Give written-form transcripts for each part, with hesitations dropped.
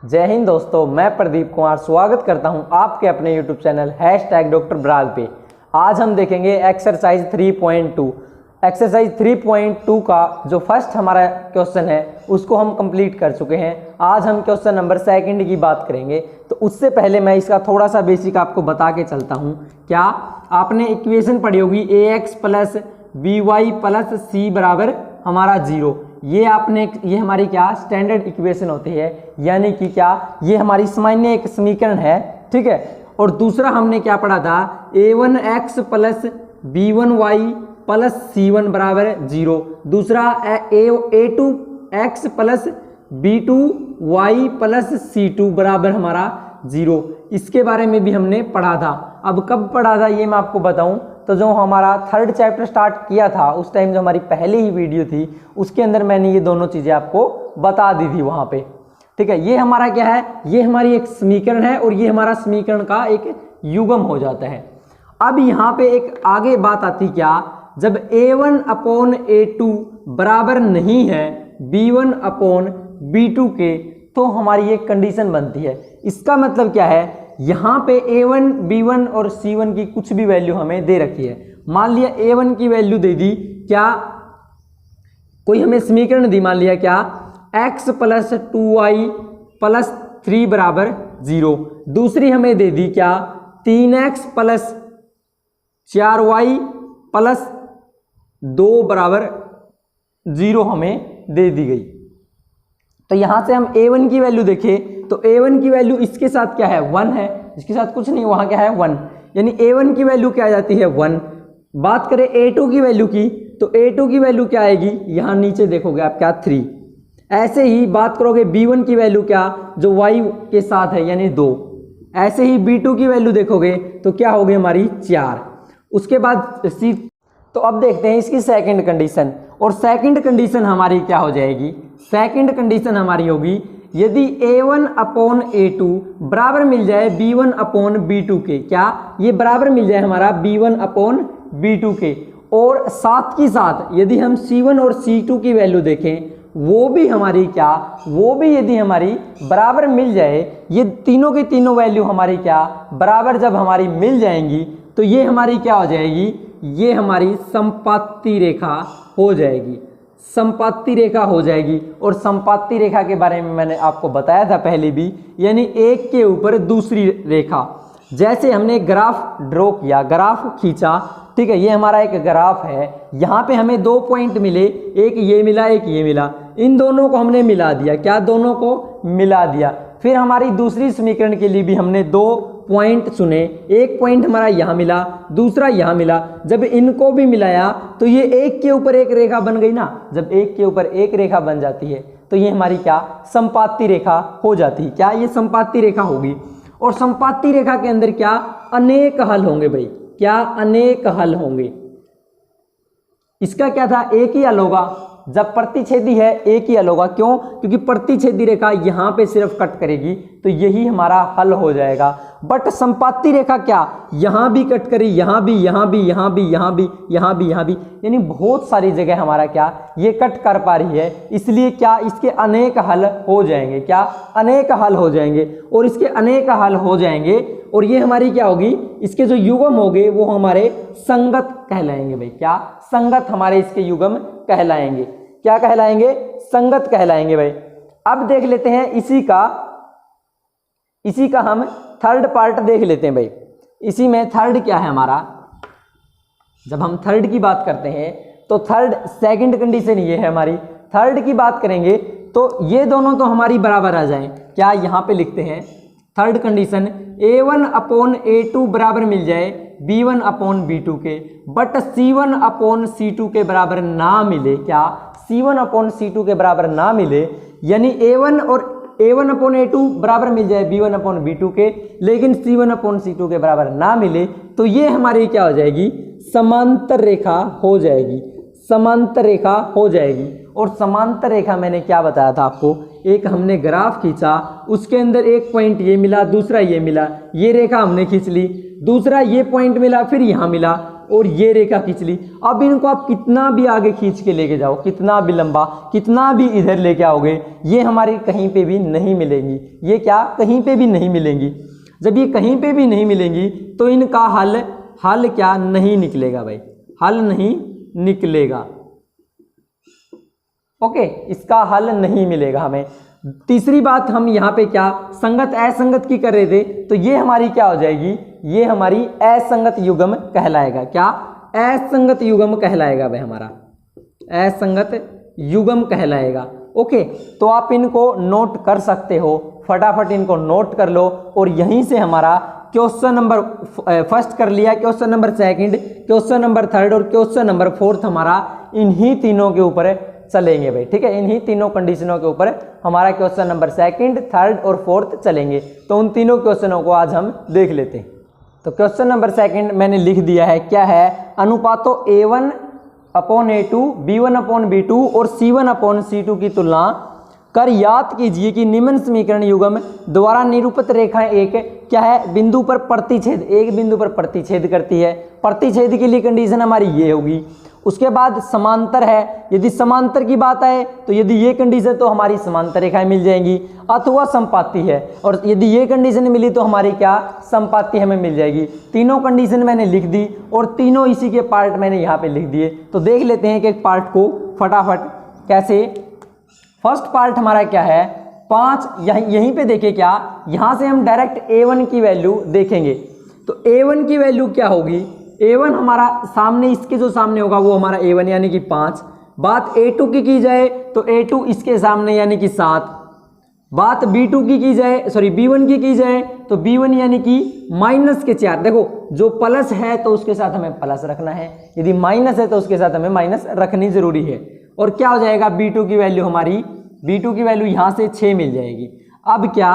जय हिंद दोस्तों, मैं प्रदीप कुमार स्वागत करता हूं आपके अपने YouTube चैनल #डॉक्टर ब्राग पे। आज हम देखेंगे एक्सरसाइज 3.2। एक्सरसाइज 3.2 का जो फर्स्ट हमारा क्वेश्चन है उसको हम कंप्लीट कर चुके हैं। आज हम क्वेश्चन नंबर 2 की बात करेंगे। तो उससे पहले मैं इसका थोड़ा सा बेसिक आपको बता के चलता हूँ। क्या आपने इक्वेशन पढ़ी होगी ax + by + c बराबर हमारा 0। ये हमारी क्या स्टैंडर्ड इक्वेशन होती है, यानी कि क्या ये हमारी सामान्य एक समीकरण है, ठीक है। और दूसरा हमने क्या पढ़ा था, a1x + b1y + c1 बराबर 0। दूसरा a2x + b2y + c2 बराबर हमारा 0। इसके बारे में भी हमने पढ़ा था। अब कब पढ़ा था ये मैं आपको बताऊं, तो जो हमारा 3rd चैप्टर स्टार्ट किया था उस टाइम जो हमारी पहली ही वीडियो थी उसके अंदर मैंने ये दोनों चीज़ें आपको बता दी थी वहाँ पे, ठीक है। ये हमारा क्या है, ये हमारी एक समीकरण है और ये हमारा समीकरण का एक युग्म हो जाता है। अब यहाँ पे एक आगे बात आती क्या, जब a1/a2 बराबर नहीं है b1/b2 के, तो हमारी एक कंडीशन बनती है। इसका मतलब क्या है, यहाँ पे a1, b1 और c1 की कुछ भी वैल्यू हमें दे रखी है। मान लिया a1 की वैल्यू दे दी, क्या कोई हमें समीकरण दी, मान लिया क्या x + 2y + 3 बराबर 0। दूसरी हमें दे दी क्या 3x + 4y + 2 बराबर 0 हमें दे दी गई। तो यहां से हम a1 की वैल्यू देखें तो a1 की वैल्यू इसके साथ क्या है 1 है, इसके साथ कुछ नहीं, वहां क्या है 1, यानी a1 की वैल्यू क्या आ जाती है 1। बात करें a2 की वैल्यू की, तो a2 की वैल्यू क्या आएगी, यहां नीचे देखोगे आप क्या 3। ऐसे ही बात करोगे b1 की वैल्यू क्या, जो y के साथ है यानी 2। ऐसे ही b2 की वैल्यू देखोगे तो क्या होगी हमारी 4। उसके बाद c। तो अब देखते हैं इसकी सेकंड कंडीशन, और सेकंड कंडीशन हमारी क्या हो जाएगी, सेकंड कंडीशन हमारी होगी यदि a1/a2 बराबर मिल जाए b1/b2 के, क्या ये बराबर मिल जाए हमारा b1/b2 के, और साथ ही साथ यदि हम c1 और c2 की वैल्यू देखें वो भी हमारी क्या, वो भी यदि हमारी बराबर मिल जाए, ये तीनों की तीनों वैल्यू हमारी क्या बराबर जब हमारी मिल जाएंगी, तो ये हमारी क्या हो जाएगी, ये हमारी संपाती रेखा हो जाएगी, संपाती रेखा हो जाएगी। और संपाती रेखा के बारे में मैंने आपको बताया था पहले भी, यानी एक के ऊपर दूसरी रेखा। जैसे हमने ग्राफ ड्रॉ किया, ग्राफ खींचा, ठीक है, ये हमारा एक ग्राफ है। यहाँ पे हमें 2 पॉइंट मिले, एक ये मिला एक ये मिला, इन दोनों को हमने मिला दिया, क्या दोनों को मिला दिया। फिर हमारी दूसरी समीकरण के लिए भी हमने 2 पॉइंट चुने, एक पॉइंट हमारा यहाँ मिला, दूसरा यहाँ मिला। जब इनको भी मिलाया तो ये एक के ऊपर एक रेखा बन गई ना। जब एक के ऊपर एक रेखा बन जाती है तो ये हमारी क्या संपाती रेखा हो जाती है, क्या ये संपाती रेखा होगी। और संपाती रेखा के अंदर क्या अनेक हल होंगे भाई, क्या अनेक हल होंगे। इसका क्या था, एक ही हल होगा। जब प्रतिच्छेदी है एक ही हल होगा, क्यों, क्योंकि प्रतिच्छेदी रेखा यहाँ पे सिर्फ कट करेगी तो यही हमारा हल हो जाएगा। बट संपाती रेखा क्या यहाँ भी कट करी, यहाँ भी, यहाँ भी, यहाँ भी, यहाँ भी, यहाँ भी, यहाँ भी, यानी बहुत सारी जगह हमारा क्या ये कट कर पा रही है। इसलिए क्या इसके अनेक हल हो जाएंगे, क्या अनेक हल हो जाएंगे। और इसके अनेक हल हो जाएंगे और ये हमारी क्या होगी, इसके जो युग्म होंगे वो हमारे संगत कहलाएंगे भाई, क्या संगत हमारे इसके युग्म कहलाएंगे, क्या कहलाएंगे, संगत कहलाएंगे भाई। अब देख लेते हैं इसी का हम 3rd पार्ट देख लेते हैं भाई। इसी में 3rd क्या है हमारा, जब हम 3rd की बात करते हैं तो 3rd सेकंड कंडीशन ये है हमारी। 3rd की बात करेंगे तो ये दोनों तो हमारी बराबर आ जाएं, क्या यहाँ पे लिखते हैं 3rd कंडीशन a1/a2 बराबर मिल जाए b1/b2 के, बट c1/c2 के बराबर ना मिले, क्या c1/c2 के बराबर ना मिले, यानी a1/a2 बराबर मिल जाए b1/b2 के, लेकिन c1/c2 के बराबर ना मिले, तो ये हमारी क्या हो जाएगी, समांतर रेखा हो जाएगी, समांतर रेखा हो जाएगी। और समांतर रेखा मैंने क्या बताया था आपको, एक हमने ग्राफ खींचा, उसके अंदर एक पॉइंट ये मिला, दूसरा ये मिला, ये रेखा हमने खींच ली, दूसरा ये पॉइंट मिला, फिर यहाँ मिला, और ये रेखा खींच ली। अब इनको आप कितना भी आगे खींच के लेके जाओ, कितना भी लंबा, कितना भी इधर लेके आओगे, ये हमारी कहीं पे भी नहीं मिलेंगी। ये क्या कहीं पे भी नहीं मिलेंगी। जब ये कहीं पे भी नहीं मिलेंगी तो इनका हल क्या नहीं निकलेगा भाई, हल नहीं निकलेगा। ओके, इसका हल नहीं मिलेगा हमें। तीसरी बात हम यहाँ पे क्या संगत असंगत की कर रहे थे, तो ये हमारी क्या हो जाएगी, ये हमारी असंगत युग्म कहलाएगा। क्या असंगत युग्म कहलाएगा भाई, हमारा असंगत युग्म कहलाएगा। ओके, तो आप इनको नोट कर सकते हो, फटाफट इनको नोट कर लो। और यहीं से हमारा क्वेश्चन नंबर फर्स्ट कर लिया, question number second, question number third और क्वेश्चन नंबर फोर्थ हमारा इन्हीं तीनों के ऊपर चलेंगे भाई। ठीक है, इन्हीं तीनों कंडीशनों के ऊपर हमारा क्वेश्चन नंबर सेकंड, थर्ड और फोर्थ चलेंगे। तो उन तीनों क्वेश्चनों को आज हम देख लेते हैं। तो क्वेश्चन नंबर सेकंड मैंने लिख दिया है, क्या है, अनुपातों A1/A2, B1/B2 और C1/C2 की तुलना कर याद कीजिए कि निम्न समीकरण युग्म द्वारा निरूपित रेखाएं एक क्या है, बिंदु पर प्रतिच्छेद, एक बिंदु पर प्रतिच्छेद करती है। प्रतिच्छेद के लिए कंडीशन हमारी ये होगी। उसके बाद समांतर है, यदि समांतर की बात आए तो यदि ये कंडीशन तो हमारी समांतर रेखाएं मिल जाएंगी, अथवा समपाती है, और यदि ये कंडीशन मिली तो हमारी क्या समपाती हमें मिल जाएगी। तीनों कंडीशन मैंने लिख दी और तीनों इसी के पार्ट मैंने यहाँ पे लिख दिए। तो देख लेते हैं कि एक पार्ट को फटाफट कैसे। फर्स्ट पार्ट हमारा क्या है, 5, यहीं पे देखें क्या, यहाँ से हम डायरेक्ट A1 की वैल्यू देखेंगे। तो A1 की वैल्यू क्या होगी, A1 हमारा सामने, इसके जो सामने होगा वो हमारा A1 यानी कि 5। बात A2 की जाए तो A2 इसके सामने यानी कि 7। बात B2 की जाए, सॉरी B1 की जाए तो B1 यानी कि माइनस के 4। देखो, जो प्लस है तो उसके साथ हमें प्लस रखना है, यदि माइनस है तो उसके साथ हमें माइनस रखनी जरूरी है। और क्या हो जाएगा, B2 की वैल्यू हमारी, B2 की वैल्यू यहाँ से 6 मिल जाएगी। अब क्या,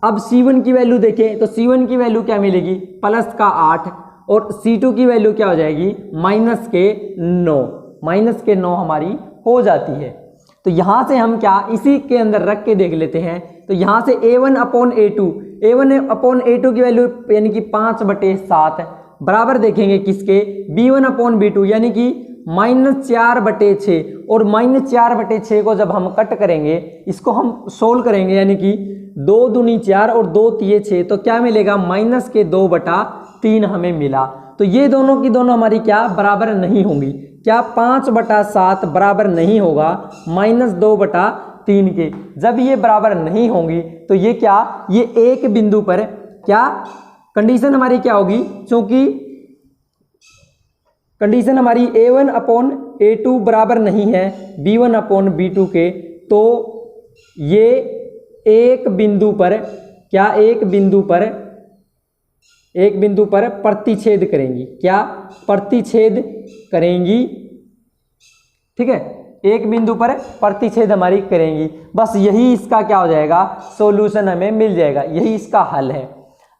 अब C1 की वैल्यू देखें तो C1 की वैल्यू क्या मिलेगी, प्लस का 8, और C2 की वैल्यू क्या हो जाएगी, माइनस के 9, माइनस के 9 हमारी हो जाती है। तो यहाँ से हम क्या इसी के अंदर रख के देख लेते हैं। तो यहाँ से A1/A2, A1/A2 की वैल्यू यानी कि 5/7 बराबर देखेंगे किसके, B1/B2 यानी कि -4/6। और -4/6 को जब हम कट करेंगे, इसको हम सोल्व करेंगे, यानी कि 2 दूनी 4 और 2 तिये 6, तो क्या मिलेगा, -2/3 हमें मिला। तो ये दोनों की दोनों हमारी क्या बराबर नहीं होंगी। क्या 5/7 बराबर नहीं होगा -2/3 के। जब ये बराबर नहीं होंगी तो ये क्या, ये एक बिंदु पर क्या कंडीशन हमारी क्या होगी, क्योंकि कंडीशन हमारी A1/A2 बराबर नहीं है B1/B2 के, तो ये एक बिंदु पर क्या, एक बिंदु पर प्रतिच्छेद करेंगी। क्या प्रतिच्छेद करेंगी, ठीक है, एक बिंदु पर प्रतिच्छेद हमारी करेंगी। बस यही इसका क्या हो जाएगा, सॉल्यूशन हमें मिल जाएगा, यही इसका हल है।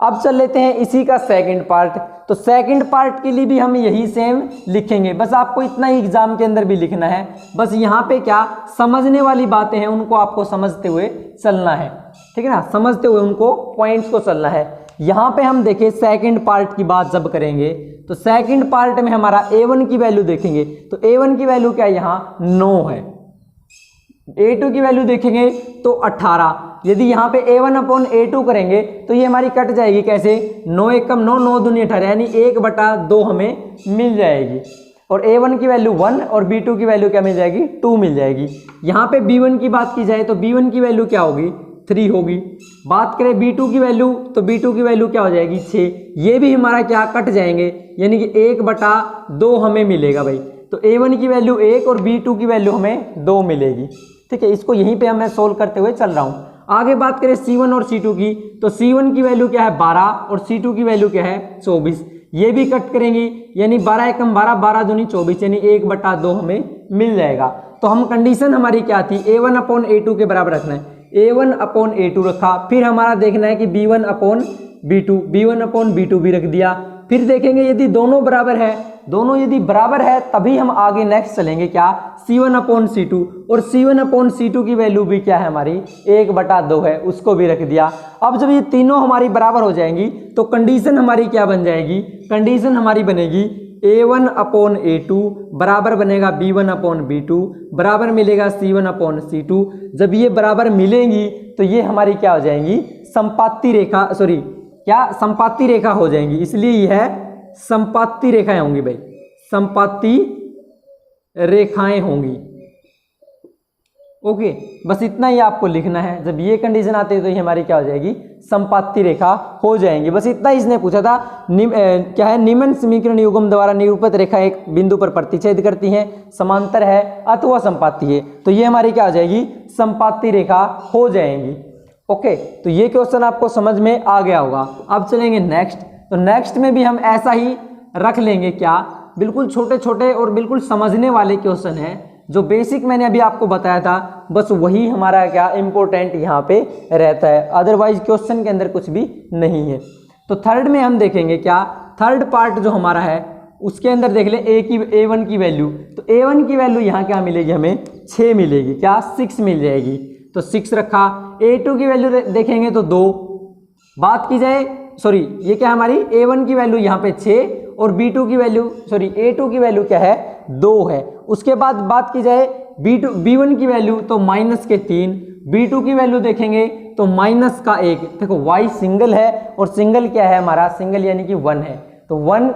अब चल लेते हैं इसी का सेकंड पार्ट। तो सेकंड पार्ट के लिए भी हम यही सेम लिखेंगे, बस आपको इतना ही एग्जाम के अंदर भी लिखना है। बस यहाँ पे क्या समझने वाली बातें हैं उनको आपको समझते हुए चलना है, ठीक है ना, समझते हुए उनको पॉइंट्स को चलना है। यहाँ पे हम देखें सेकंड पार्ट की बात जब करेंगे तो सेकंड पार्ट में हमारा A1 की वैल्यू देखेंगे तो A1 की वैल्यू क्या है, यहाँ 9 है। A2 की वैल्यू देखेंगे तो 18। यदि यहाँ पे A1/A2 करेंगे तो ये हमारी कट जाएगी कैसे, 9 एकम 9, 9 दूनी 18, यानी 1/2 हमें मिल जाएगी। और A1 की वैल्यू 1 और B2 की वैल्यू क्या मिल जाएगी, 2 मिल जाएगी। यहाँ पे B1 की बात की जाए तो B1 की वैल्यू क्या होगी, 3 होगी। बात करें B2 की वैल्यू तो B2 की वैल्यू क्या हो जाएगी, 6। ये भी हमारा क्या कट जाएंगे, यानी कि 1/2 हमें मिलेगा भाई। तो A1 की वैल्यू 1 और B2 की वैल्यू हमें 2 मिलेगी, ठीक है। इसको यहीं पे मैं सोल्व करते हुए चल रहा हूँ। आगे बात करें C1 और C2 की तो C1 की वैल्यू क्या है 12 और C2 की वैल्यू क्या है 24। ये भी कट करेंगी, यानी 12 एकम 12, 12 दूनी 24, यानी 1/2 हमें मिल जाएगा। तो हम कंडीशन हमारी क्या थी, A1/A2 के बराबर रखना है, A1/A2 रखा। फिर हमारा देखना है कि B1/B2, B1/B2 भी रख दिया। फिर देखेंगे यदि दोनों बराबर है, दोनों यदि बराबर है तभी हम आगे नेक्स्ट चलेंगे क्या, C1/C2। और C1/C2 की वैल्यू भी क्या है हमारी 1/2 है, उसको भी रख दिया। अब जब ये तीनों हमारी बराबर हो जाएंगी तो कंडीशन हमारी क्या बन जाएगी, कंडीशन हमारी बनेगी A1/A2 बराबर बनेगा B1/B2 बराबर मिलेगा C1/C2। जब ये बराबर मिलेंगी तो ये हमारी क्या हो जाएंगी, संपाती रेखा, सॉरी क्या, संपाती रेखा हो जाएंगी। इसलिए यह संपाती रेखाएं होंगी भाई, संपाती रेखाएं होंगी। ओके, बस इतना ही आपको लिखना है। जब ये कंडीशन आती है तो ये हमारी क्या हो जाएगी, संपाती रेखा हो जाएंगी। बस इतना ही इसने पूछा था। क्या है, निम्न समीकरण युग्म द्वारा निरूपित रेखा एक बिंदु पर प्रतिच्छेद करती है, समांतर है अथवा संपाती है, तो ये हमारी क्या हो जाएगी, संपाती रेखा हो जाएंगी। ओके, तो ये क्वेश्चन आपको समझ में आ गया होगा। अब चलेंगे नेक्स्ट। तो नेक्स्ट में भी हम ऐसा ही रख लेंगे, क्या, बिल्कुल छोटे छोटे और बिल्कुल समझने वाले क्वेश्चन है। जो बेसिक मैंने अभी आपको बताया था बस वही हमारा क्या इम्पोर्टेंट यहाँ पे रहता है, अदरवाइज क्वेश्चन के अंदर कुछ भी नहीं है। तो थर्ड में हम देखेंगे क्या, थर्ड पार्ट जो हमारा है उसके अंदर देख ले A1 की वैल्यू। तो A1 की वैल्यू यहाँ क्या मिलेगी, हमें 6 मिलेगी, क्या 6 मिल जाएगी, तो 6 रखा। A2 की वैल्यू देखेंगे तो 2। बात की जाए, सॉरी ये क्या हमारी A1 की वैल्यू यहाँ पे 6 और B2 की वैल्यू, सॉरी A2 की वैल्यू क्या है, 2 है। उसके बाद बात की जाए B1 की वैल्यू तो -3, B2 की वैल्यू देखेंगे तो -1। देखो Y सिंगल है और सिंगल क्या है हमारा, सिंगल यानी कि 1 है, तो 1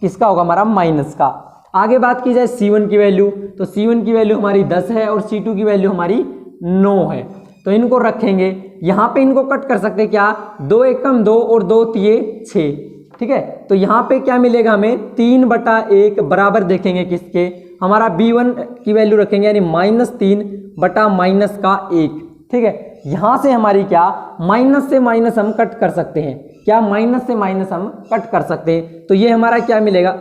किसका होगा, हमारा माइनस का। आगे बात की जाए C1 की वैल्यू, तो C1 की वैल्यू हमारी 10 है और C2 की वैल्यू हमारी 9 है। तो इनको रखेंगे, यहाँ पे इनको कट कर सकते क्या, 2 एकम 2 और 2 तिये 6, ठीक है। तो यहाँ पे क्या मिलेगा हमें, 3/1 बराबर देखेंगे किसके, हमारा B1 की वैल्यू रखेंगे यानी -3/-1, ठीक है। यहाँ से हमारी क्या, माइनस से माइनस हम कट कर सकते हैं, क्या माइनस से माइनस हम कट कर सकते हैं। तो ये हमारा क्या मिलेगा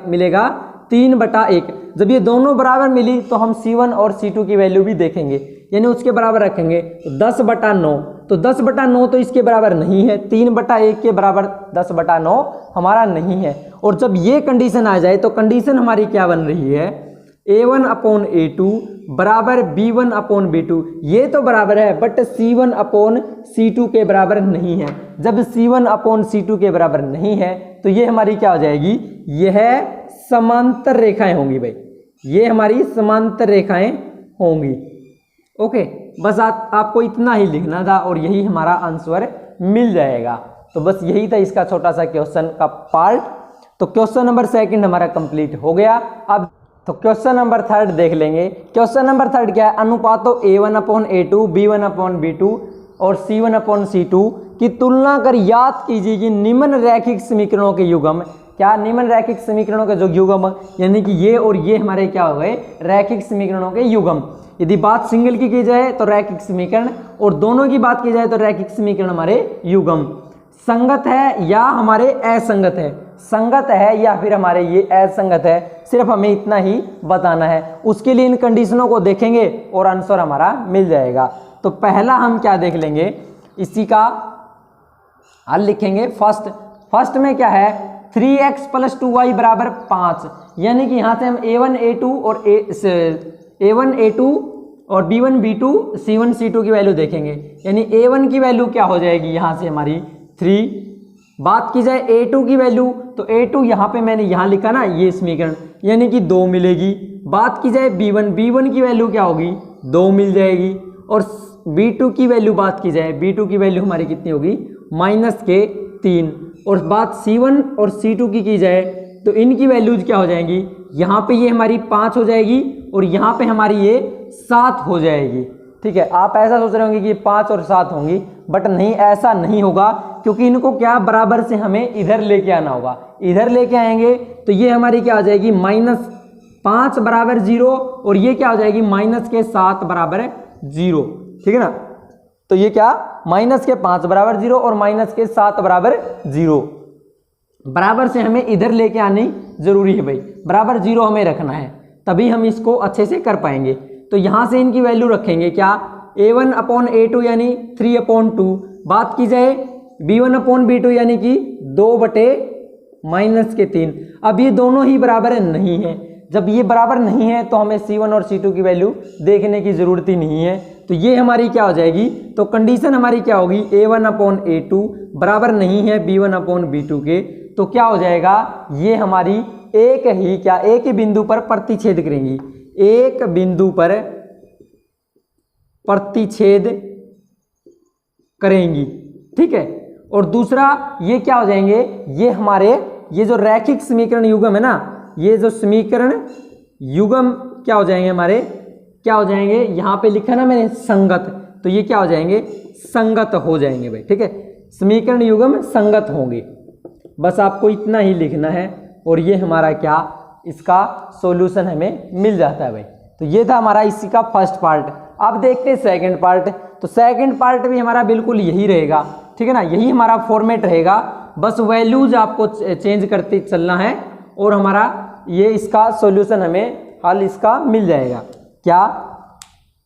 3/1। जब ये दोनों बराबर मिली तो हम C1 और C2 की वैल्यू भी देखेंगे, यानी उसके बराबर रखेंगे। तो 10/9, तो 10/9 तो इसके बराबर नहीं है, 3/1 के बराबर 10/9 हमारा नहीं है। और जब ये कंडीशन आ जाए तो कंडीशन हमारी क्या बन रही है, A1/A2 बराबर B1/B2। ये तो बराबर है बट C1/C2 के बराबर नहीं है। जब C1/C2 के बराबर नहीं है तो ये हमारी क्या हो जाएगी, यह समांतर रेखाएं होंगी भाई, ये हमारी समांतर रेखाएं होंगी। ओके, बस आपको इतना ही लिखना था और यही हमारा आंसर मिल जाएगा। तो बस यही था इसका छोटा सा क्वेश्चन का पार्ट। तो क्वेश्चन नंबर 2 हमारा कंप्लीट हो गया। अब तो क्वेश्चन नंबर 3 देख लेंगे। क्वेश्चन नंबर 3 क्या है, अनुपातों A1/A2, B1/B2 और C1/C2 की तुलना कर याद कीजिए कि निम्न रैखिक समीकरणों के युग्म, क्या निम्न रैखिक समीकरणों के जो युग्म, यानी कि ये और ये हमारे क्या हो गए, रैखिक समीकरणों के युग्म। यदि बात सिंगल की जाए तो रैखिक समीकरण, और दोनों की बात की जाए तो रैखिक समीकरण हमारे युग्म। संगत है या हमारे असंगत है, संगत है या फिर हमारे ये असंगत है, सिर्फ हमें इतना ही बताना है। उसके लिए इन कंडीशनों को देखेंगे और आंसर हमारा मिल जाएगा। तो पहला हम क्या देख लेंगे, इसी का हल लिखेंगे। फर्स्ट में क्या है, 3x + 2y बराबर 5, यानी कि यहाँ से हम A1/A2 और B1/B2 C1/C2 की वैल्यू देखेंगे, यानी A1 की वैल्यू क्या हो जाएगी यहाँ से हमारी 3। बात की जाए A2 की वैल्यू, तो A2 यहाँ पे मैंने यहाँ लिखा ना, ये समीकरण, यानी कि 2 मिलेगी। बात की जाए B1 की वैल्यू क्या होगी, 2 मिल जाएगी। और B2 की वैल्यू बात की जाए, B2 की वैल्यू हमारी कितनी होगी, -3। और बात C1 और C2 की जाए तो इनकी वैल्यूज क्या हो जाएंगी, यहाँ पे ये हमारी 5 हो जाएगी और यहाँ पे हमारी ये 7 हो जाएगी, ठीक है। आप ऐसा सोच रहे होंगे कि 5 और 7 होंगी, बट नहीं, ऐसा नहीं होगा, क्योंकि इनको क्या बराबर से हमें इधर लेके आना होगा। इधर लेके आएंगे तो ये हमारी क्या हो जाएगी, -5 बराबर 0, और ये क्या हो जाएगी, -7 बराबर 0, ठीक है ना। तो ये क्या, -5 बराबर 0 और -7 बराबर 0, बराबर से हमें इधर लेके आनी जरूरी है भाई, बराबर 0 हमें रखना है, तभी हम इसको अच्छे से कर पाएंगे। तो यहाँ से इनकी वैल्यू रखेंगे क्या, A1/A2 यानी 3/2। बात की जाए B1/B2 यानी कि 2/-3। अब ये दोनों ही बराबर नहीं है, जब ये बराबर नहीं है तो हमें C1 और C2 की वैल्यू देखने की ज़रूरत ही नहीं है। तो ये हमारी क्या हो जाएगी, तो कंडीशन हमारी क्या होगी, A1/A2 बराबर नहीं है B1/B2 के, तो क्या हो जाएगा, ये हमारी एक ही बिंदु पर प्रतिच्छेद करेंगी, एक बिंदु पर प्रतिच्छेद करेंगी, ठीक है। और दूसरा ये क्या हो जाएंगे, ये जो रैखिक समीकरण युग्म है ना, ये जो समीकरण युग्म क्या हो जाएंगे हमारे, क्या हो जाएंगे, यहाँ पे लिखा ना मैंने संगत, तो ये क्या हो जाएंगे, संगत हो जाएंगे भाई, ठीक है। समीकरण युग्म संगत होंगे, बस आपको इतना ही लिखना है और ये हमारा क्या, इसका सॉल्यूशन हमें मिल जाता है भाई। तो ये था हमारा इसी का फर्स्ट पार्ट। अब देखते हैं सेकंड पार्ट। तो सेकंड पार्ट भी हमारा बिल्कुल यही रहेगा, ठीक है ना, यही हमारा फॉर्मेट रहेगा, बस वैल्यूज आपको चेंज करते चलना है और हमारा ये इसका सॉल्यूशन हमें हल इसका मिल जाएगा। क्या,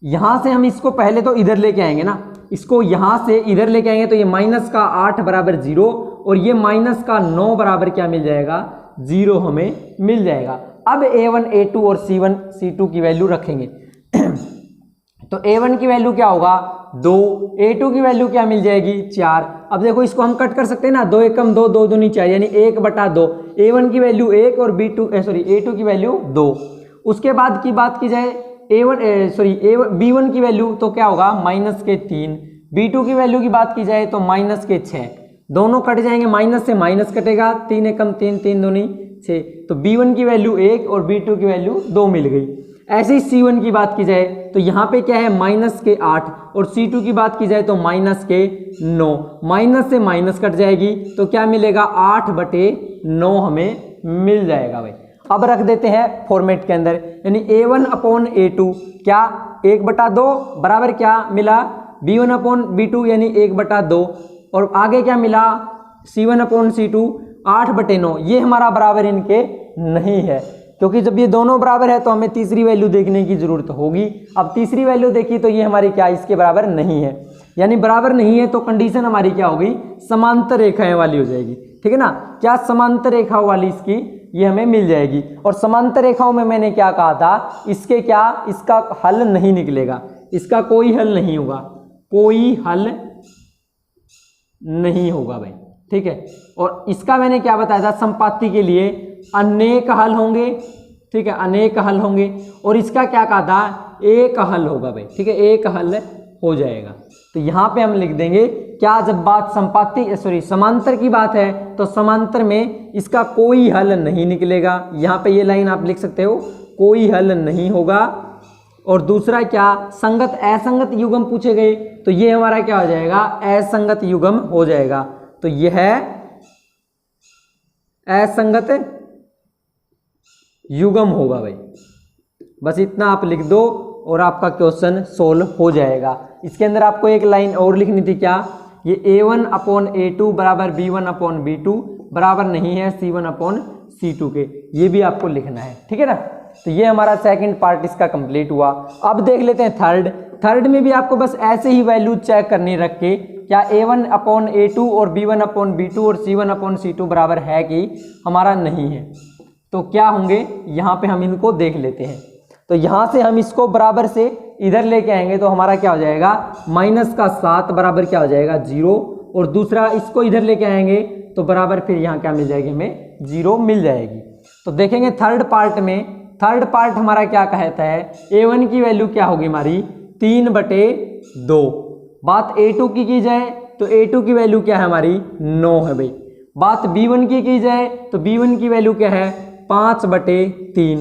यहाँ से हम इसको पहले तो इधर लेके आएंगे ना, इसको यहाँ से इधर लेके आएंगे तो ये माइनस का 8 बराबर 0 और ये माइनस का 9 बराबर क्या मिल जाएगा, 0 हमें मिल जाएगा। अब a1 a2 और c1 c2 की वैल्यू रखेंगे तो a1 की वैल्यू क्या होगा 2, a2 की वैल्यू क्या मिल जाएगी 4। अब देखो इसको हम कट कर सकते हैं ना, 2 एकम 2, 2 दूनी 4 यानी 1/2। a1 की वैल्यू 1 और a2 की वैल्यू 2। उसके बाद की बात की जाए b1 की वैल्यू तो क्या होगा -3, b2 की वैल्यू की बात की जाए तो -6, दोनों कट जाएंगे, माइनस से माइनस कटेगा, 3 एकम 3, 3 दूनी 6, तो b1 की वैल्यू 1 और b2 की वैल्यू 2 मिल गई। ऐसे ही c1 की बात की जाए तो यहाँ पे क्या है -8 और c2 की बात की जाए तो -9, माइनस से माइनस कट जाएगी तो क्या मिलेगा 8/9 हमें मिल जाएगा भाई। अब रख देते हैं फॉर्मेट के अंदर, यानी a1/a2 क्या 1/2 बराबर क्या मिला b1/b2 यानी 1/2 और आगे क्या मिला c1/c2 8/9। ये हमारा बराबर इनके नहीं है, क्योंकि जब ये दोनों बराबर है तो हमें तीसरी वैल्यू देखने की जरूरत होगी। अब तीसरी वैल्यू देखी तो ये हमारी क्या इसके बराबर नहीं है, यानी बराबर नहीं है तो कंडीशन हमारी क्या होगी, समांतर रेखाएं वाली हो जाएगी, ठीक है ना। क्या समांतर रेखाओं वाली इसकी ये हमें मिल जाएगी। और समांतर रेखाओं में मैंने क्या कहा था, इसका हल नहीं निकलेगा, इसका कोई हल नहीं होगा, कोई हल नहीं होगा भाई, ठीक है। और इसका मैंने क्या बताया था, संपाती के लिए अनेक हल होंगे, ठीक है, अनेक हल होंगे। और इसका क्या कहा था, एक हल होगा भाई, ठीक है, एक हल हो जाएगा। तो यहाँ पे हम लिख देंगे क्या, जब बात समांतर की बात है तो समांतर में इसका कोई हल नहीं निकलेगा। यहाँ पे ये लाइन आप लिख सकते हो, कोई हल नहीं होगा। और दूसरा क्या, संगत असंगत युग्म पूछे गए तो ये हमारा क्या हो जाएगा, असंगत युग्म हो जाएगा। तो यह है असंगत युग्म होगा भाई। बस इतना आप लिख दो और आपका क्वेश्चन सोल्व हो जाएगा। इसके अंदर आपको एक लाइन और लिखनी थी, क्या, ये a1/a2 बराबर b1/b2 बराबर नहीं है c1/c2 के, ये भी आपको लिखना है, ठीक है ना। तो ये हमारा सेकंड पार्ट इसका कंप्लीट हुआ। अब देख लेते हैं थर्ड में भी आपको बस ऐसे ही वैल्यू चेक करनी रख के, क्या a1/a2 और b1/b2 और c1/c2 बराबर है कि हमारा नहीं है। तो क्या होंगे, यहाँ पे हम इनको देख लेते हैं। तो यहाँ से हम इसको बराबर से इधर लेके आएंगे तो हमारा क्या हो जाएगा, -7 बराबर क्या हो जाएगा 0। और दूसरा इसको इधर लेके आएंगे तो बराबर फिर यहाँ क्या मिल जाएगी, हमें 0 मिल जाएगी। तो देखेंगे थर्ड पार्ट हमारा क्या कहता है, a1 की वैल्यू क्या होगी हमारी 3/2। बात a2 की जाए तो a2 की वैल्यू क्या है हमारी 9 है भाई। बात b1 की जाए तो b1 की वैल्यू क्या है 5/3।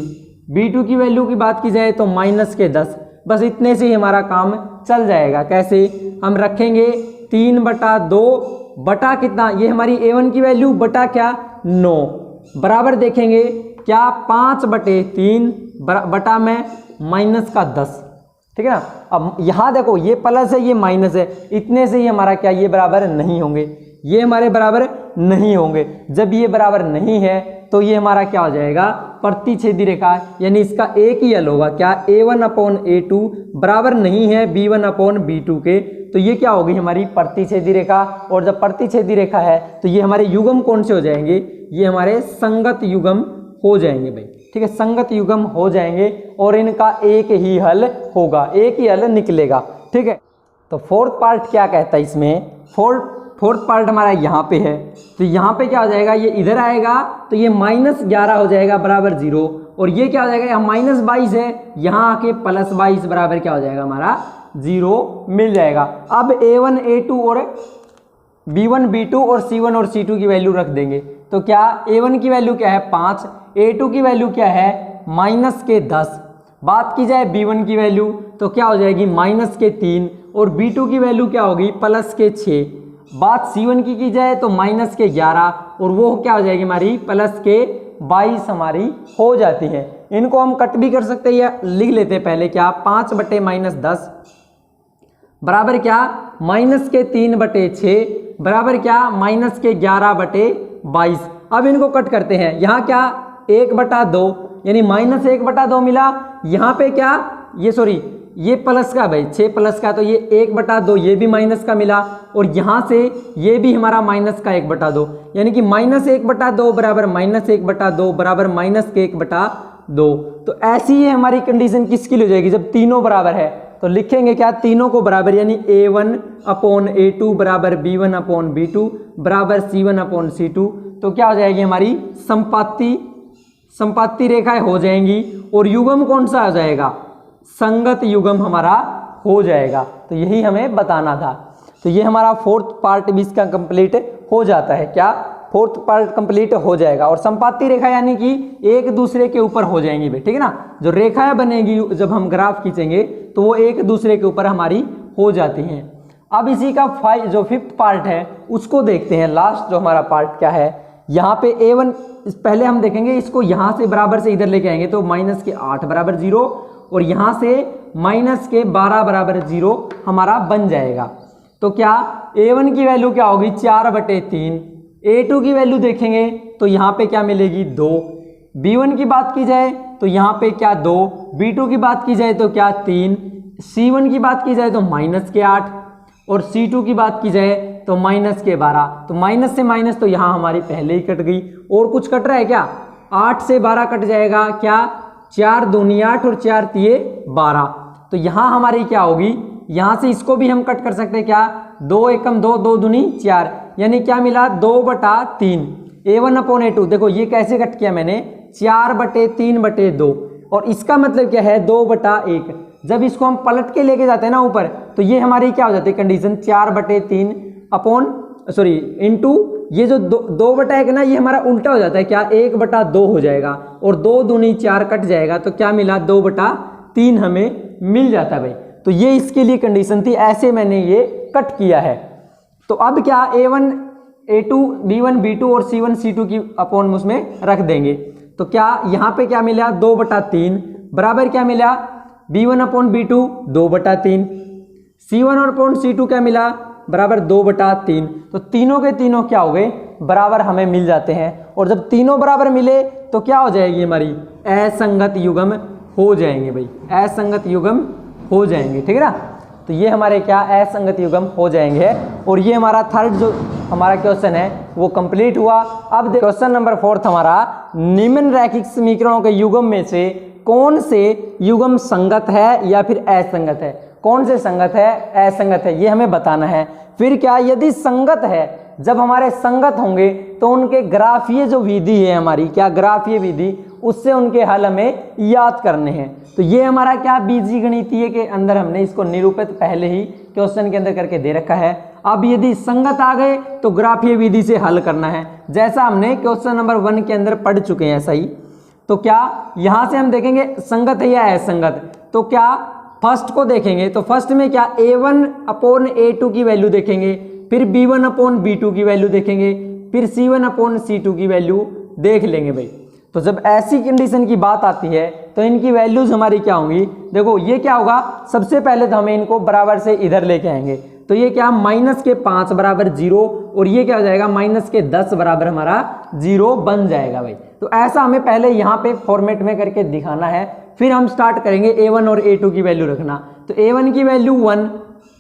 b2 की वैल्यू की बात की जाए तो -10। बस इतने से ही हमारा काम चल जाएगा। कैसे, हम रखेंगे 3/2 बटा कितना, ये हमारी a1 की वैल्यू बटा क्या 9 बराबर देखेंगे क्या 5/3 बटा में -10, ठीक है ना। अब यहाँ देखो ये प्लस है ये माइनस है, इतने से ही हमारा क्या ये बराबर नहीं होंगे, ये हमारे बराबर नहीं होंगे। जब ये बराबर नहीं है तो ये हमारा क्या हो जाएगा, प्रतिच्छेदी रेखा, यानी इसका एक ही हल होगा। क्या, a1/a2 बराबर नहीं है b1/b2 के, तो ये क्या होगी हमारी प्रतिच्छेदी रेखा। और जब प्रतिच्छेदी रेखा है तो ये हमारे युग्म कौन से हो जाएंगे, ये हमारे संगत युग्म हो जाएंगे भाई, ठीक है, संगत युग्म हो जाएंगे और इनका एक ही हल होगा, एक ही हल निकलेगा, ठीक है। तो फोर्थ पार्ट क्या कहता है इसमें, फोर्थ पार्ट हमारा यहाँ पे है, तो यहाँ पे क्या हो जाएगा, ये इधर आएगा तो ये -11 हो जाएगा बराबर 0, और ये क्या हो जाएगा, यहाँ -22 है, यहाँ आके +22 बराबर क्या हो जाएगा हमारा 0 मिल जाएगा। अब A1 A2 और B1 B2 और C1 और C2 की वैल्यू रख देंगे, तो क्या A1 की वैल्यू क्या है 5, A2 की वैल्यू क्या है -10। बात की जाए B1 की वैल्यू तो क्या हो जाएगी -3, और B2 की वैल्यू क्या होगी +6। बात C1 की जाए तो -11, और वो क्या हो जाएगी हमारी +22 हमारी हो जाती है। इनको हम कट भी कर सकते हैं या लिख लेते हैं पहले, क्या 5/-10 बराबर क्या -3/6 बराबर क्या -11/22। अब इनको कट करते हैं, यहाँ क्या 1/2 यानी -1/2 मिला, यहाँ पे क्या ये प्लस का भाई 6 प्लस का, तो ये 1/2 ये भी माइनस का मिला, और यहाँ से ये भी हमारा माइनस का 1/2, यानी कि -1/2 बराबर -1/2 बराबर -1/2। तो ऐसी ही हमारी कंडीशन किसकी हो जाएगी, जब तीनों बराबर है तो लिखेंगे क्या तीनों को बराबर, यानी A1/A2 बराबर B1/B2 बराबर C1/C2। तो क्या हो जाएगी हमारी संपाती रेखाएं हो जाएंगी, और युग्म कौन सा हो जाएगा, संगत युग्म हमारा हो जाएगा। तो यही हमें बताना था। तो ये हमारा फोर्थ पार्ट भी इसका कंप्लीट हो जाता है, क्या फोर्थ पार्ट कंप्लीट हो जाएगा। और संपाती रेखा यानी कि एक दूसरे के ऊपर हो जाएंगी भाई, ठीक है ना, जो रेखाएं बनेगी जब हम ग्राफ खींचेंगे तो वो एक दूसरे के ऊपर हमारी हो जाती हैं। अब इसी का जो फिफ्थ पार्ट है उसको देखते हैं, लास्ट जो हमारा पार्ट क्या है, यहाँ पे A1 पहले हम देखेंगे, इसको यहाँ से बराबर से इधर लेके आएंगे तो -8 बराबर 0, और यहाँ से -12 बराबर 0 हमारा बन जाएगा। तो क्या A1 की वैल्यू क्या होगी 4/3, A2 की वैल्यू देखेंगे तो यहाँ पे क्या मिलेगी 2, B1 की बात की जाए तो यहाँ पे क्या 2, B2 की बात की जाए तो क्या 3, C1 की बात की जाए तो -8, और C2 की बात की जाए तो -12। तो माइनस से माइनस तो यहाँ हमारी पहले ही कट गई, और कुछ कट रहा है क्या, 8 से 12 कट जाएगा, क्या 4 दूनी 8 और 4 तिये 12। तो यहाँ हमारी क्या होगी, यहाँ से इसको भी हम कट कर सकते हैं, क्या 2 एकम 2, 2 दूनी 4, यानी क्या मिला 2/3 A1/A2। देखो ये कैसे कट किया मैंने, 4/3/2, और इसका मतलब क्या है 2/1। जब इसको हम पलट के लेके जाते हैं ना ऊपर, तो ये हमारी क्या हो जाती है कंडीशन 4/3 इंटू ये जो 2/1 ना, ये हमारा उल्टा हो जाता है, क्या 1/2 हो जाएगा, और 2 दूनी 4 कट जाएगा, तो क्या मिला 2/3 हमें मिल जाता है भाई। तो ये इसके लिए कंडीशन थी, ऐसे मैंने ये कट किया है। तो अब क्या A1 A2 B1 B2 और C1 C2 की अपॉन उसमें रख देंगे, तो क्या यहाँ पे क्या मिला 2/3 बराबर क्या मिला B1/B2 2/3, C1/C2 क्या मिला बराबर 2/3। तो तीनों के तीनों क्या हो गए बराबर हमें मिल जाते हैं, और जब तीनों बराबर मिले तो क्या हो जाएगी हमारी असंगत युग्म हो जाएंगे भाई, असंगत युग्म हो जाएंगे, ठीक है ना। तो ये हमारे क्या असंगत युग्म हो जाएंगे, और ये हमारा थर्ड जो हमारा क्वेश्चन है वो कंप्लीट हुआ। अब क्वेश्चन नंबर 4 हमारा, निम्नलिखित समीकरणों के युग्म में से कौन से युग्म संगत है या फिर असंगत है, कौन से संगत है असंगत है, ये हमें बताना है। फिर क्या यदि संगत है, जब हमारे संगत होंगे तो उनके ग्राफीय जो विधि है हमारी, क्या ग्राफीय विधि, उससे उनके हल हमें याद करने हैं। तो ये हमारा क्या बीजगणितीय के अंदर हमने इसको निरूपित पहले ही क्वेश्चन के अंदर करके दे रखा है। अब यदि संगत आ गए तो ग्राफीय विधि से हल करना है, जैसा हमने क्वेश्चन नंबर 1 के अंदर पढ़ चुके हैं। सही, तो क्या यहां से हम देखेंगे संगत है या असंगत, तो क्या फर्स्ट को देखेंगे, तो फर्स्ट में क्या A1/A2 की वैल्यू देखेंगे, फिर B1/B2 की वैल्यू देखेंगे, फिर C1/C2 की वैल्यू देख लेंगे भाई। तो जब ऐसी कंडीशन की बात आती है तो इनकी वैल्यूज हमारी क्या होंगी, देखो ये क्या होगा, सबसे पहले तो हमें इनको बराबर से इधर लेके आएंगे, तो ये क्या -5 बराबर 0, और ये क्या हो जाएगा -10 बराबर हमारा 0 बन जाएगा भाई। तो ऐसा हमें पहले यहाँ पे फॉर्मेट में करके दिखाना है, फिर हम स्टार्ट करेंगे A1 और A2 की वैल्यू रखना। तो A1 की वैल्यू 1,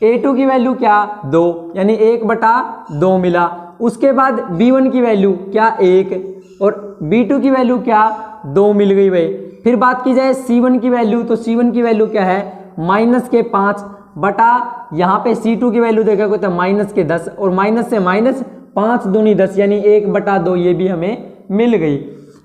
A2 की वैल्यू क्या 2, यानी 1/2 मिला। उसके बाद B1 की वैल्यू क्या 1, और B2 की वैल्यू क्या 2 मिल गई भाई। फिर बात की जाए C1 की वैल्यू, तो C1 की वैल्यू क्या है -5 बटा यहाँ पे C2 की वैल्यू देखोगे तो माइनस के 10 और माइनस से माइनस 5 दूनी 10 यानी 1/2 ये भी हमें मिल गई।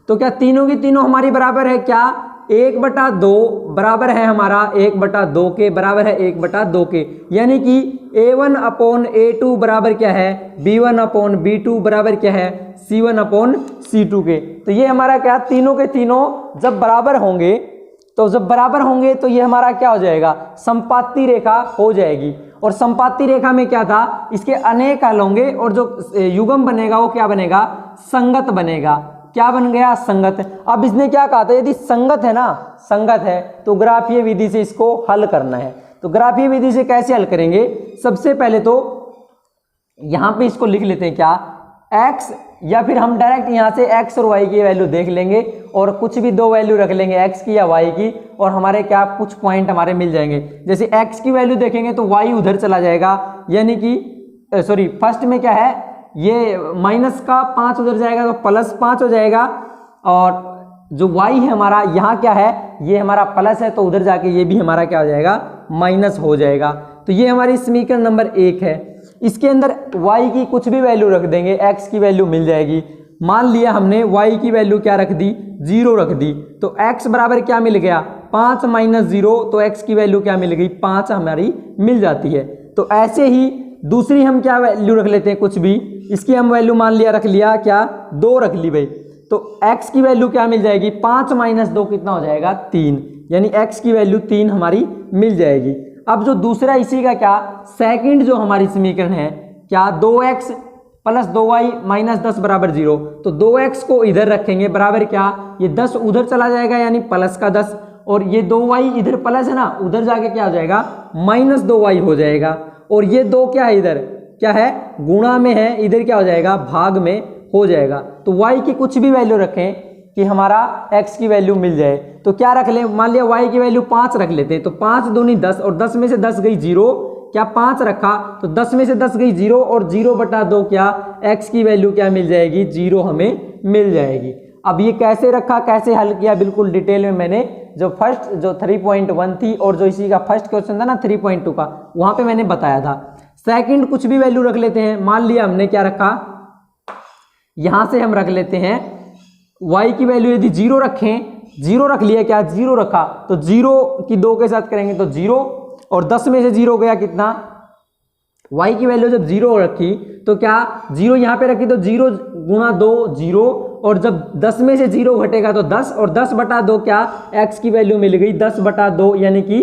तो क्या तीनों की तीनों हमारी बराबर है? क्या 1/2 बराबर है हमारा 1/2 के बराबर है 1/2 के, यानी कि A1/A2 बराबर क्या है B1/B2 बराबर क्या है C1/C2 के। तो ये हमारा क्या तीनों के तीनों जब बराबर होंगे तो ये हमारा क्या हो जाएगा संपाती रेखा हो जाएगी। और संपाती रेखा में क्या था इसके अनेक हल होंगे और जो युग्म बनेगा वो क्या बनेगा संगत बनेगा। क्या बन गया संगत। अब इसने क्या कहा था यदि संगत है ना संगत है तो ग्राफीय विधि से इसको हल करना है। तो ग्राफीय विधि से कैसे हल करेंगे? सबसे पहले तो यहां पे इसको लिख लेते हैं क्या x, या फिर हम डायरेक्ट यहां से x और y की वैल्यू देख लेंगे और कुछ भी दो वैल्यू रख लेंगे x की या y की और हमारे क्या कुछ पॉइंट हमारे मिल जाएंगे। जैसे x की वैल्यू देखेंगे तो y उधर चला जाएगा, यानी कि सॉरी फर्स्ट में क्या है ये माइनस का 5 उधर जाएगा तो +5 हो जाएगा, और जो y है हमारा यहाँ क्या है ये हमारा प्लस है तो उधर जाके ये भी हमारा क्या हो जाएगा माइनस हो जाएगा। तो ये हमारी समीकरण नंबर 1 है। इसके अंदर y की कुछ भी वैल्यू रख देंगे x की वैल्यू मिल जाएगी। मान लिया हमने y की वैल्यू क्या रख दी 0 रख दी तो x बराबर क्या मिल गया 5 - 0, तो x की वैल्यू क्या मिल गई 5 हमारी मिल जाती है। तो ऐसे ही दूसरी हम क्या वैल्यू रख लेते हैं कुछ भी, इसकी हम वैल्यू मान लिया रख लिया क्या 2 रख ली भाई, तो x की वैल्यू क्या मिल जाएगी 5 - 2 कितना हो जाएगा 3, यानी x की वैल्यू 3 हमारी मिल जाएगी। अब जो दूसरा इसी का क्या सेकंड जो हमारी समीकरण है क्या 2x + 2y - 10 बराबर 0, तो 2x को इधर रखेंगे बराबर क्या ये 10 उधर चला जाएगा यानी प्लस का 10, और ये 2y इधर प्लस है ना उधर जाके क्या हो जाएगा -2y हो जाएगा, और ये 2 क्या है इधर क्या है गुणा में है इधर क्या हो जाएगा भाग में हो जाएगा। तो y की कुछ भी वैल्यू रखें कि हमारा x की वैल्यू मिल जाए, तो क्या रख लें मान लिया y की वैल्यू 5 रख लेते हैं, तो 5 दूनी 10 और 10 में से 10 गई 0, क्या 5 रखा तो 10 में से 10 गई 0 और 0/2 क्या x की वैल्यू क्या मिल जाएगी 0 हमें मिल जाएगी। अब ये कैसे रखा कैसे हल किया बिल्कुल डिटेल में मैंने जो फर्स्ट जो 3.1 थी और जो इसी का फर्स्ट क्वेश्चन था ना 3.2 का वहां पे मैंने बताया था। सेकंड कुछ भी वैल्यू रख लेते हैं, मान लिया हमने क्या रखा यहां से हम रख लेते हैं y की वैल्यू यदि 0 रखें 0 रख लिया क्या 0 रखा तो 0 की 2 के साथ करेंगे तो 0 और 10 में से 0 गया कितना y की वैल्यू जब 0 रखी तो क्या 0 यहाँ पे रखी तो 0 × 2 0, और जब 10 में से 0 घटेगा तो 10 और 10/2 क्या x की वैल्यू मिल गई 10/2, यानी कि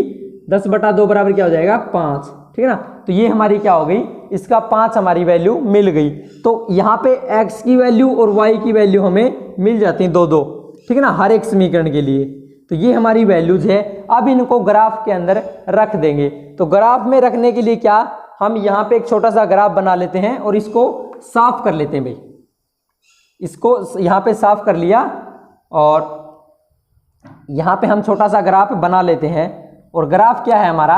10/2 बराबर क्या हो जाएगा 5, ठीक है ना। तो ये हमारी क्या हो गई इसका 5 हमारी वैल्यू मिल गई। तो यहाँ पे x की वैल्यू और y की वैल्यू हमें मिल जाती हैं 2-2, ठीक है ना हर एक समीकरण के लिए। तो ये हमारी वैल्यूज है। अब इनको ग्राफ के अंदर रख देंगे। तो ग्राफ में रखने के लिए क्या हम यहाँ पे एक छोटा सा ग्राफ बना लेते हैं और इसको साफ कर लेते हैं भाई, इसको यहाँ पे साफ कर लिया और यहाँ पे हम छोटा सा ग्राफ बना लेते हैं। और ग्राफ क्या है हमारा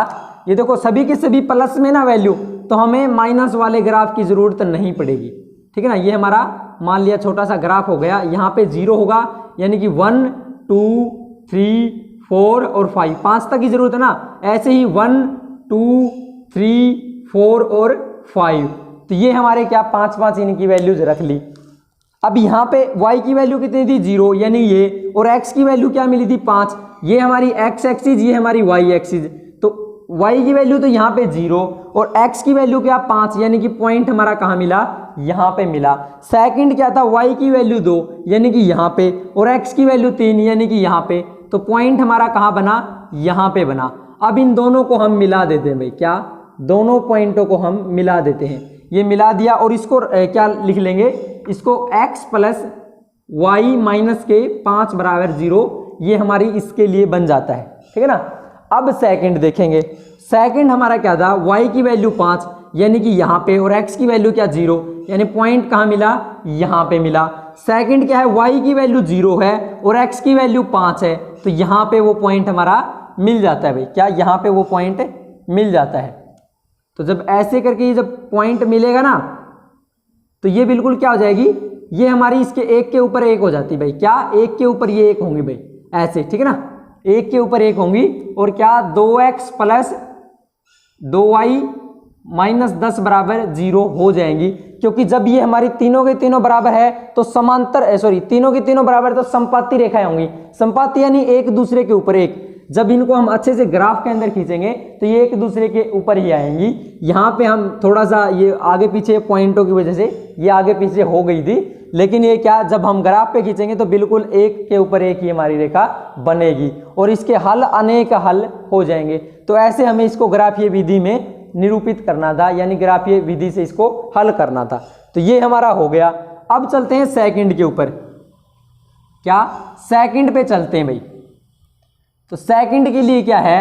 ये देखो सभी के सभी प्लस में ना वैल्यू, तो हमें माइनस वाले ग्राफ की जरूरत नहीं पड़ेगी, ठीक है ना। ये हमारा मान लिया छोटा सा ग्राफ हो गया, यहाँ पे 0 होगा यानी कि 1 2 3 4 और 5 तक की जरूरत है ना। ऐसे ही 1 2 3 4 और 5, तो ये हमारे क्या 5 इनकी वैल्यूज रख ली। अब यहाँ पे y की वैल्यू कितनी थी 0 यानी ये, और x की वैल्यू क्या मिली थी 5, ये हमारी x एक्सिस ये हमारी y एक्सिस। तो y की वैल्यू तो यहाँ पे 0 और x की वैल्यू क्या 5, यानी कि पॉइंट हमारा कहाँ मिला यहाँ पे मिला। सेकंड क्या था y की वैल्यू 2 यानी कि यहाँ पे, और x की वैल्यू 3 यानी कि यहाँ पे, तो पॉइंट हमारा कहाँ बना यहाँ पे बना। अब इन दोनों को हम मिला देते हैं भाई, क्या दोनों पॉइंटों को हम मिला देते हैं। ये मिला दिया और इसको क्या लिख लेंगे, इसको x + y - 5 बराबर 0, ये हमारी इसके लिए बन जाता है, ठीक है ना। अब सेकंड देखेंगे, सेकंड हमारा क्या था y की वैल्यू 5 यानी कि यहाँ पे, और x की वैल्यू क्या 0 यानी पॉइंट कहाँ मिला यहाँ पे मिला। सेकंड क्या है y की वैल्यू 0 है और x की वैल्यू 5 है, तो यहाँ पे वो पॉइंट हमारा मिल जाता है भाई, क्या यहाँ पे वो पॉइंट मिल जाता है। तो जब ऐसे करके जब पॉइंट मिलेगा ना तो ये बिल्कुल क्या हो जाएगी, ये हमारी इसके एक के ऊपर एक हो जाती है भाई, क्या एक के ऊपर ये एक होंगी भाई ऐसे, ठीक है ना, एक के ऊपर एक होंगी। और क्या 2x + 2y माइनस 10 बराबर 0 हो जाएंगी, क्योंकि जब ये हमारी तीनों के तीनों बराबर है तो समांतर तीनों की तीनों बराबर तो संपाती रेखाएं होंगी। संपाती यानी एक दूसरे के ऊपर एक। जब इनको हम अच्छे से ग्राफ के अंदर खींचेंगे तो ये एक दूसरे के ऊपर ही आएंगी। यहाँ पे हम थोड़ा सा ये आगे पीछे पॉइंटों की वजह से ये आगे पीछे हो गई थी, लेकिन ये क्या, जब हम ग्राफ पे खींचेंगे तो बिल्कुल एक के ऊपर एक ही हमारी रेखा बनेगी और इसके हल अनेक हल हो जाएंगे। तो ऐसे हमें इसको ग्राफीय विधि में निरूपित करना था, यानी ग्राफीय विधि से इसको हल करना था। तो ये हमारा हो गया। अब चलते हैं सेकंड के ऊपर। क्या, सेकंड पे चलते हैं भाई। तो सेकंड के लिए क्या है,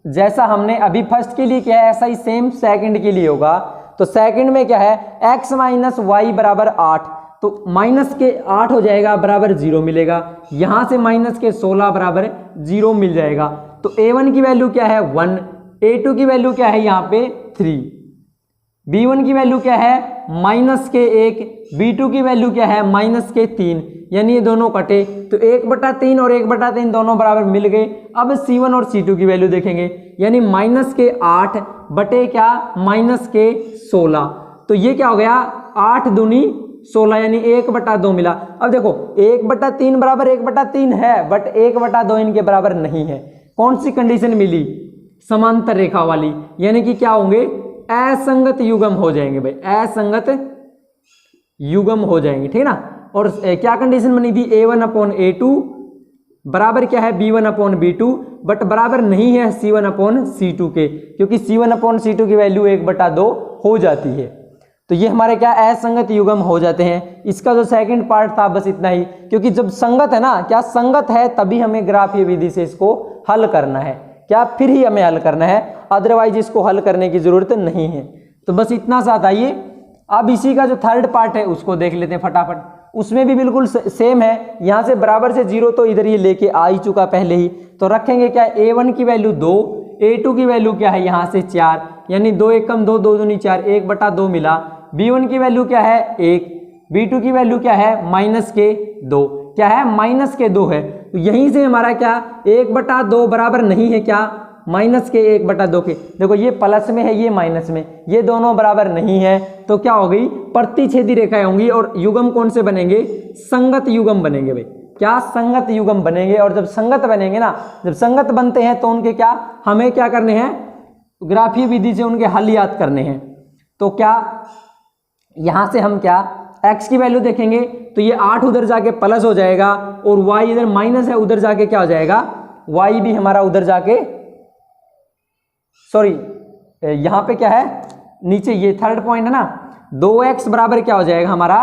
जैसा हमने अभी फर्स्ट के लिए किया है ऐसा ही सेम सेकंड के लिए होगा। तो सेकंड में क्या है, x माइनस वाई बराबर 8, तो माइनस के 8 हो जाएगा बराबर 0 मिलेगा। यहां से माइनस के 16 बराबर 0 मिल जाएगा। तो a1 की वैल्यू क्या है 1, a2 की वैल्यू क्या है यहाँ पे 3, b1 की वैल्यू क्या है माइनस के 1, b2 की वैल्यू क्या है माइनस के 3, यानी ये दोनों कटे तो 1/3 और 1/3 दोनों बराबर मिल गए। अब c1 और c2 की वैल्यू देखेंगे, यानी माइनस के 8 बटे क्या माइनस के 16। तो ये क्या हो गया 8 दूनी 16, यानी 1/2 मिला। अब देखो 1/3 बराबर 1/3 है, बट 1/2 इनके बराबर नहीं है। कौन सी कंडीशन मिली, समांतर रेखा वाली, यानी कि क्या होंगे असंगत युग्म हो जाएंगे भाई, असंगत युग्म हो जाएंगे, ठीक है ना। और क्या कंडीशन बनी थी, a1/a2 बराबर क्या है b1/b2, बट बराबर नहीं है c1/c2 के, क्योंकि c1/c2 की वैल्यू 1/2 हो जाती है। तो ये हमारे क्या असंगत युग्म हो जाते हैं। इसका जो सेकंड पार्ट था बस इतना ही, क्योंकि जब संगत है ना, क्या संगत है तभी हमें ग्राफीय विधि से इसको हल करना है, क्या फिर ही हमें हल करना है, अदरवाइज इसको हल करने की जरूरत नहीं है। तो बस इतना सा था ये। अब इसी का जो थर्ड पार्ट है उसको देख लेते हैं फटाफट। उसमें भी बिल्कुल सेम है, यहाँ से बराबर से 0 तो इधर ये लेके आ ही चुका पहले ही। तो रखेंगे क्या, a1 की वैल्यू 2, a2 की वैल्यू क्या है यहाँ से 4, यानी 2 एकम 2, 2 दूनी 4, 1/2 मिला। b1 की वैल्यू क्या है 1, b2 की वैल्यू क्या है माइनस के 2, क्या है माइनस के 2 है। तो यहीं से हमारा क्या 1/2 बराबर नहीं है क्या माइनस के 1/2 के। देखो ये प्लस में है ये माइनस में, ये दोनों बराबर नहीं है, तो क्या हो गई प्रतिच्छेदी रेखाएं होंगी और युग्म कौन से बनेंगे, संगत युग्म बनेंगे भाई। क्या संगत युग्म बनेंगे। और जब संगत बनेंगे ना, जब संगत बनते हैं तो उनके क्या हमें क्या करने हैं, ग्राफीय विधि से उनके हल याद करने हैं। तो क्या यहां से हम क्या x की वैल्यू देखेंगे तो ये 8 उधर जाके प्लस हो जाएगा और y इधर माइनस है, उधर जाके क्या हो जाएगा y भी हमारा उधर जाके सॉरी यहां पे क्या है नीचे ये थर्ड पॉइंट है ना, 2x बराबर क्या हो जाएगा हमारा,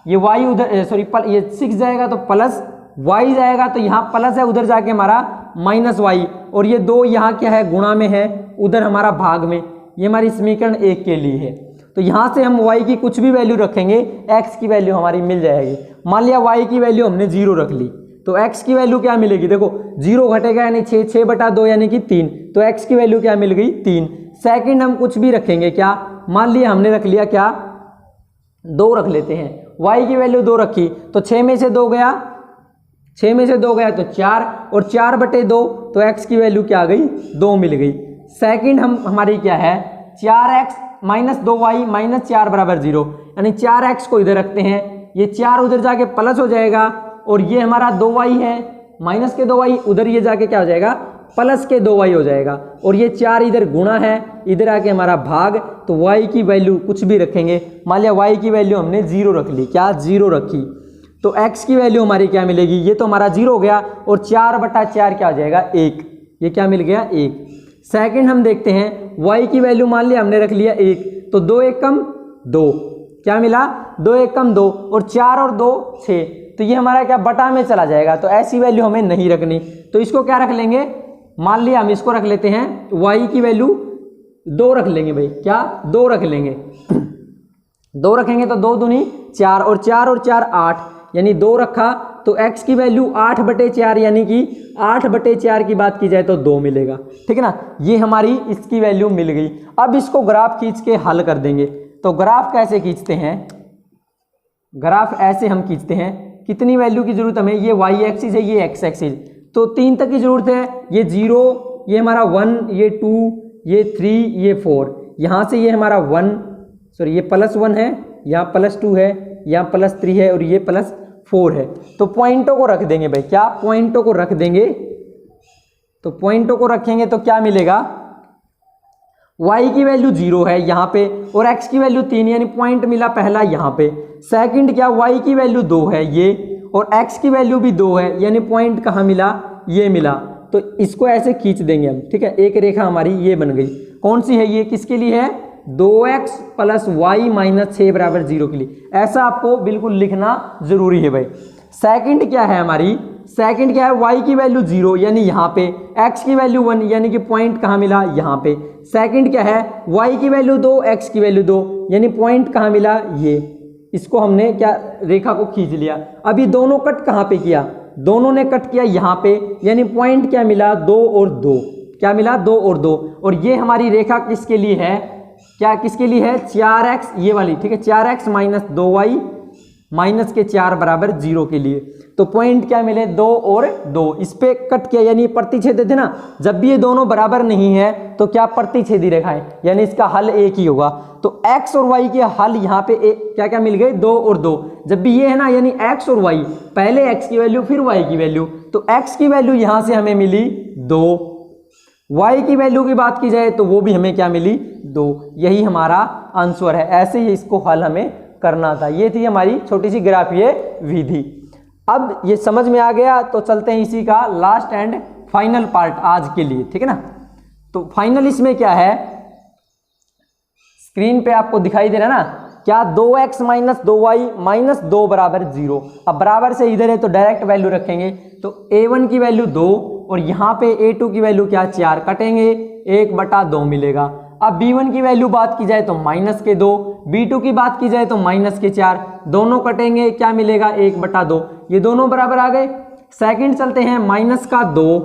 ये y उधर सॉरी ये 6 जाएगा तो प्लस y जाएगा, तो यहाँ प्लस है उधर जाके हमारा माइनस y, और ये 2 यहाँ क्या है गुणा में है उधर हमारा भाग में। ये हमारी समीकरण 1 के लिए है। तो यहाँ से हम y की कुछ भी वैल्यू रखेंगे x की वैल्यू हमारी मिल जाएगी। मान लिया y की वैल्यू हमने 0 रख ली तो x की वैल्यू क्या मिलेगी, देखो 0 घटेगा यानी 6/2 यानी कि 3, तो x की वैल्यू क्या मिल गई 3। सेकंड हम कुछ भी रखेंगे, क्या मान लिया हमने रख लिया क्या 2 रख लेते हैं, y की वैल्यू 2 रखी तो 6 में से 2 गया, 6 में से 2 गया तो 4, और 4/2 तो x की वैल्यू क्या आ गई 2 मिल गई। सेकंड हमारी क्या है 4x माइनस 2y माइनस 4 बराबर 0, यानी 4x को इधर रखते हैं, ये 4 उधर जाके प्लस हो जाएगा और ये हमारा 2y है माइनस के 2y, उधर ये जाके क्या हो जाएगा प्लस के 2y हो जाएगा, और ये 4 इधर गुणा है इधर आके हमारा भाग, तो y की वैल्यू कुछ भी रखेंगे, मान लिया y की वैल्यू हमने 0 रख ली, क्या 0 रखी, तो x की वैल्यू हमारी क्या मिलेगी, ये तो हमारा 0 हो गया, और 4/4 क्या हो जाएगा 1, ये क्या मिल गया 1। सेकंड हम देखते हैं y की वैल्यू मान लिया हमने रख लिया 1, तो 2 एकम 2 क्या मिला 2 एकम 2 और 4 और 2 6, तो ये हमारा क्या बटा में चला जाएगा, तो ऐसी वैल्यू हमें नहीं रखनी, तो इसको क्या रख लेंगे, मान लिया हम इसको रख लेते हैं y की वैल्यू 2 रख लेंगे भाई, क्या 2 रख लेंगे 2 रखेंगे तो 2 दूनी 4 और 4 8, यानी 2 रखा तो x की वैल्यू 8/4 यानी कि 8/4 की बात की जाए तो 2 मिलेगा, ठीक है ना। ये हमारी इसकी वैल्यू मिल गई। अब इसको ग्राफ खींच के हल कर देंगे। तो ग्राफ कैसे खींचते हैं, ग्राफ ऐसे हम खींचते हैं, कितनी वैल्यू की जरूरत हमें, ये y एक्सिस है ये x एक्सिस, तो 3 तक की जरूरत है, ये 0 ये हमारा 1 ये 2 ये 3, ये 4, यहाँ से ये हमारा 1, सॉरी ये +1 है, यहाँ +2 है, यहाँ +3 है और ये +4 है। तो पॉइंटों को रख देंगे भाई, क्या पॉइंटों को रख देंगे, तो पॉइंटों को रखेंगे तो क्या मिलेगा, y की वैल्यू 0 है यहाँ पे और x की वैल्यू 3, यानी पॉइंट मिला पहला यहाँ पे। सेकंड क्या, y की वैल्यू 2 है ये और x की वैल्यू भी 2 है, यानी पॉइंट कहाँ मिला, ये मिला। तो इसको ऐसे खींच देंगे हम, ठीक है, एक रेखा हमारी ये बन गई। कौन सी है ये, किसके लिए है, 2x + y - 6 = 0 के लिए। ऐसा आपको बिल्कुल लिखना जरूरी है भाई। सेकंड क्या है हमारी, सेकंड क्या है, y की वैल्यू 0 यानी यहाँ पे, x की वैल्यू 1 यानी कि पॉइंट कहाँ मिला, यहाँ पे। सेकंड क्या है, y की वैल्यू 2, x की वैल्यू 2 यानी पॉइंट कहाँ मिला, ये। इसको हमने क्या, रेखा को खींच लिया। अभी दोनों कट कहाँ पे किया, दोनों ने कट किया यहाँ पे, यानी पॉइंट क्या मिला, 2 और 2, क्या मिला, 2 और 2। और ये हमारी रेखा किसके लिए है, क्या किसके लिए है, 4x ये वाली, ठीक है, 4x - 2y -4 = 0 के लिए। तो पॉइंट क्या मिले, 2 और 2। इस पे कट किया यानी प्रतिच्छेद थे ना, जब भी ये दोनों बराबर नहीं है तो क्या प्रतिच्छेदी रेखा है, यानी इसका हल एक ही होगा। तो x और y के हल यहाँ पे क्या क्या मिल गए, 2 और 2। जब भी ये है ना, यानी x और y, पहले x की वैल्यू फिर y की वैल्यू, तो x की वैल्यू यहाँ से हमें मिली 2, y की वैल्यू की बात की जाए तो वो भी हमें क्या मिली, 2। यही हमारा आंसर है। ऐसे ही इसको हल हमें करना था। ये थी हमारी छोटी सी ग्राफीय विधि। अब ये समझ में आ गया तो चलते हैं इसी का लास्ट एंड फाइनल पार्ट आज के लिए, ठीक है ना। तो फाइनल इसमें क्या है, स्क्रीन पे आपको दिखाई दे रहा है ना, क्या, 2x - 2y - 2 = 0। अब बराबर से इधर है तो डायरेक्ट वैल्यू रखेंगे, तो a1 की वैल्यू 2 और यहाँ पे a2 की वैल्यू क्या, 4, कटेंगे 1/2 मिलेगा। अब b1 की वैल्यू बात की जाए तो -2, b2 की बात की जाए तो -4, दोनों कटेंगे क्या मिलेगा, 1/2। ये दोनों बराबर आ गए। सेकंड चलते हैं, -2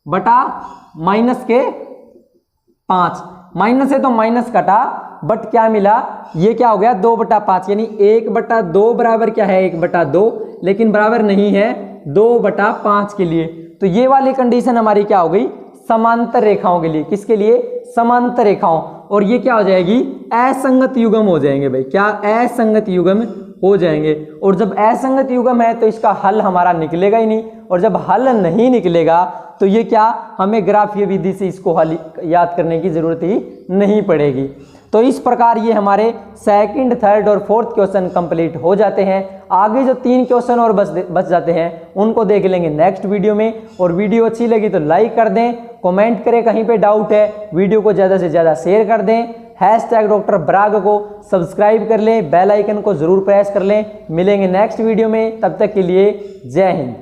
बटा -5, माइनस है तो माइनस कटा, बट क्या मिला, ये क्या हो गया, 2/5, यानी 1/2 बराबर क्या है, 1/2, लेकिन बराबर नहीं है 2/5 के लिए। तो ये वाली कंडीशन हमारी क्या हो गई, समांतर रेखाओं के लिए। किसके लिए, समांतर रेखाओं। और ये क्या हो जाएगी, असंगत युग्म हो जाएंगे भाई, क्या, असंगत युग्म हो जाएंगे। और जब असंगत युग्म है तो इसका हल हमारा निकलेगा ही नहीं, और जब हल नहीं निकलेगा तो ये क्या, हमें ग्राफीय विधि से इसको हल याद करने की जरूरत ही नहीं पड़ेगी। तो इस प्रकार ये हमारे सेकंड, थर्ड और फोर्थ क्वेश्चन कंप्लीट हो जाते हैं। आगे जो 3 क्वेश्चन और बच जाते हैं उनको देख लेंगे नेक्स्ट वीडियो में। और वीडियो अच्छी लगी तो लाइक कर दें, कमेंट करें कहीं पे डाउट है, वीडियो को ज़्यादा से ज़्यादा शेयर कर दें, #डॉक्टर ब्राग को सब्सक्राइब कर लें, बेल आइकन को ज़रूर प्रेस कर लें। मिलेंगे नेक्स्ट वीडियो में, तब तक के लिए जय हिंद।